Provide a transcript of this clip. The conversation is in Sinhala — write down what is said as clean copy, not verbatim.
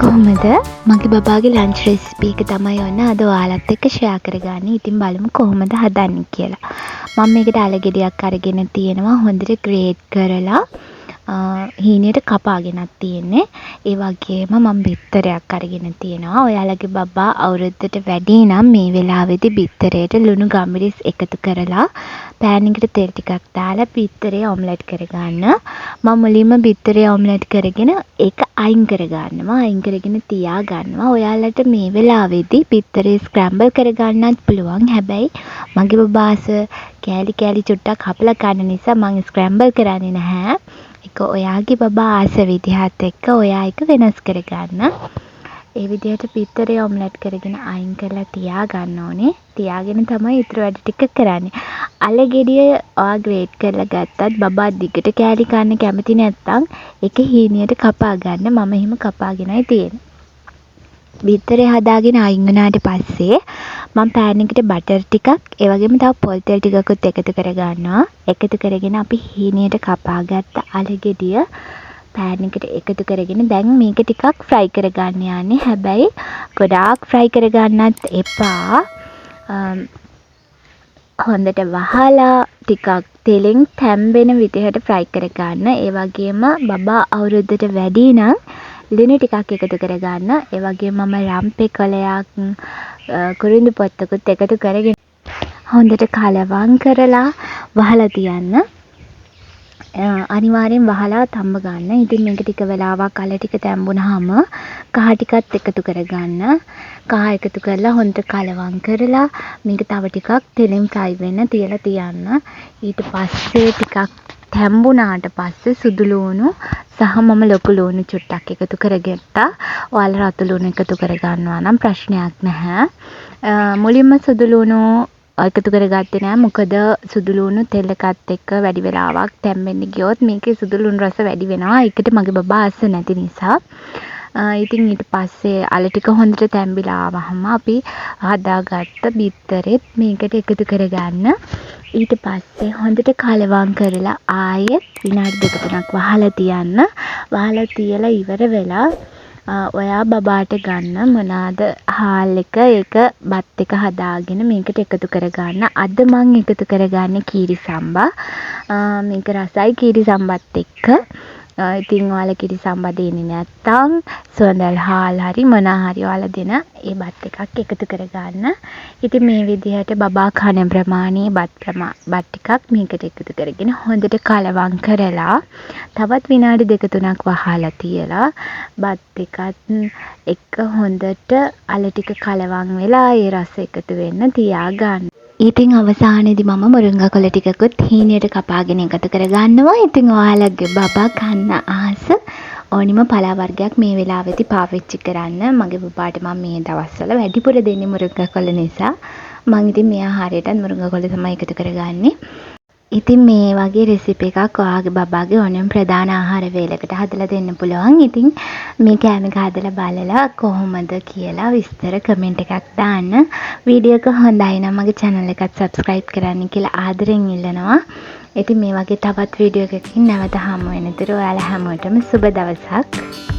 කොහොමද? මගේ බබාගේ ලන්ච් රෙසිපි එක තමයි ඔන්න අද ඔයාලත් එක්ක ෂෙයා කරගන්නේ. ඉතින් බලමු කොහොමද හදන්නේ කියලා. මම මේකට අල ගෙඩියක් අරගෙන තියෙනවා. හොඳට ග්‍රේට් කරලා හීනියට කපාගෙනත් තියෙන්නේ. ඒ වගේම මම බිත්තරයක් අරගෙන තියෙනවා. ඔයාලගේ බබා අවුරුද්දට වැඩි නම් මේ වෙලාවේදී බිත්තරයට ලුණු ගම්මිරිස් එකතු කරලා පෑන් එකට තෙල් ටිකක් දාලා බිත්තරේ ඔම්ලට් කරගන්න. මම මුලින්ම බිත්තරේ ඔම්ලට් කරගෙන ඒක අයින් කරගන්නවා. අයින් කරගෙන තියා ගන්නවා. ඔයාලට මේ වෙලාවේදී බිත්තරේ ස්ක්‍රැම්බල් කරගන්නත් පුළුවන්. හැබැයි මගේ බබාස කෑලි කෑලි චුට්ටක් හපලා ගන්න නිසා මම ස්ක්‍රැම්බල් කරන්නේ නැහැ. ඒක ඔයාගේ බබා ආස විදිහත් එක්ක ඔයා එක වෙනස් කරගන්න. ඒ විදිහට බිත්තරේ ඔම්ලට් කරගෙන අයින් කරලා තියා ගන්න ඕනේ. තියාගෙන තමයි ඊටු වැඩ ටික කරන්නේ. අල ගෙඩිය ඔයා ග්‍රේට් කරලා ගත්තත් බබා දිගට කෑලි කන්න කැමති නැත්නම් ඒක හීනියට කපා ගන්න. මම එහෙම කපාගෙනයි තියෙන්නේ. බිත්තරේ හදාගෙන අයින් වුණාට පස්සේ මම පෑන් එකට බටර් ටිකක් ඒ වගේම තව පොල් තෙල් ටිකකුත් එකතු කරගන්නවා. එකතු කරගෙන අපි හීනියට කපාගත්ත අල ගෙඩිය පෑන් එකට එකතු කරගෙන දැන් මේක ටිකක් ෆ්‍රයි කරගන්න යන්නේ. හැබැයි ගොඩාක් ෆ්‍රයි කරගන්නත් එපා. හොඳට වහලා ටිකක් තෙලෙන් තැම්බෙන විදිහට ෆ්‍රයි කරගන්න. ඒ වගේම බබා අවුරුද්දට වැඩි නම් ලුණු ටිකක් එකතු කරගන්න. ඒ වගේම මම රම්පේ කොලයක් කුරුඳු පොත්තකුත් එකතු කරගෙන හොඳට කලවම් කරලා වහලා තියන්න. අනිවාර්යෙන් වහලා තම්බ ගන්න. ඉතින් මේක ටික වෙලාවක් අල ටික තැම්බුනහම කහ ටිකත් එකතු කරගන්න. කහ එකතු කරලා හොඳට කලවම් කරලා මේක තව ටිකක් තෙලෙන් ෆ්‍රයි වෙන්න තියලා තියන්න. ඊට පස්සේ ටිකක් තැම්බුනාට පස්සේ සුදු ලුණු සහ මම ලොකු ලුණු චුට්ටක් එකතු කරගත්තා. ඔයාලා රතු ලුණු එකතු කරගන්නවා නම් ප්‍රශ්නයක් නැහැ. මුලින්ම සුදු ලුණු එකතු කරගත්තේ නෑ. මොකද සුදු ලුණු තෙල් එකත් එක්ක වැඩි වෙලාවක් තැම්බෙන්න ගියොත් මේකේ සුදු ලුණු රස වැඩි වෙනවා. ඒකට මගේ බබා අස්ස නැති නිසා. ඉතින් ඊට පස්සේ අල ටික හොඳට තැම්බිලා ආවහම අපි හදාගත්ත බිත්තරෙත් මේකට එකතු කරගන්න. ඊට පස්සේ හොඳට කලවම් කරලා ආයෙත් විනාඩි 2-3ක් වහලා තියන්න. වහලා තියලා ඉවර වෙලා ඔයා බබාට ගන්න මොනවාද හාල් එක ඒක බත් එක හදාගෙන මේකට එකතු කරගන්න. අද මම එකතු කරගන්නේ කීරි සම්බා. මේක රසයි කීරි සම්බත් එක්ක. ඉතින් ඔයාලා කිරි සම්බා දෙන්නේ නැත්නම් සුවඳල් හාල් හරි මොනවා හරි ඔයාලා දෙන ඒ බත් එකක් එකතු කරගන්න. ඉතින් මේ විදිහට බබා කන ප්‍රමාණයේ බත් ටිකක් මේකට එකතු කරගෙන හොඳට කලවම් කරලා තවත් විනාඩි 2-3ක් වහලා තියලා බත් එකත් එක්ක හොඳට අල ටික කලවම් වෙලා ඒ රස එකතු වෙන්න තියාගන්න. ඉතින් අවසානයේදී මම මුරුංගා කොළ ටිකකුත් හීනියට කපාගෙන එකතු කරගන්නවා. ඉතින් ඔයාලගේ බබා කන්න ආස ඕනිම පලා වර්ගයක් මේ වෙලාවෙදී පාවිච්චි කරන්න. මගේ බබාට මම මේ දවස්වල වැඩිපුර දෙන්නේ මුරුංගා කොළ නිසා මම ඉතින් මේ ආහාරයටත් මුරුංගා කොළ තමයි එකතු කරගන්නේ. ඉතින් මේ වගේ රෙසිපි එකක් ඔයාගේ බබාගේ ඕනම ප්‍රධාන ආහාර වේලකට හදලා දෙන්න පුළුවන්. ඉතින් මේ කෑම එක හදලා බලලා කොහොමද කියලා විස්තර කමෙන්ට් එකක් දාන්න. වීඩියෝ එක හොඳයි නම් මගේ channel එකත් subscribe කරන්න කියලා ආදරෙන් ඉල්ලනවා. ඉතින් මේ වගේ තවත් වීඩියෝ එකකින් නැවත හමු වෙනතුරු ඔයාලා හැමෝටම සුබ දවසක්.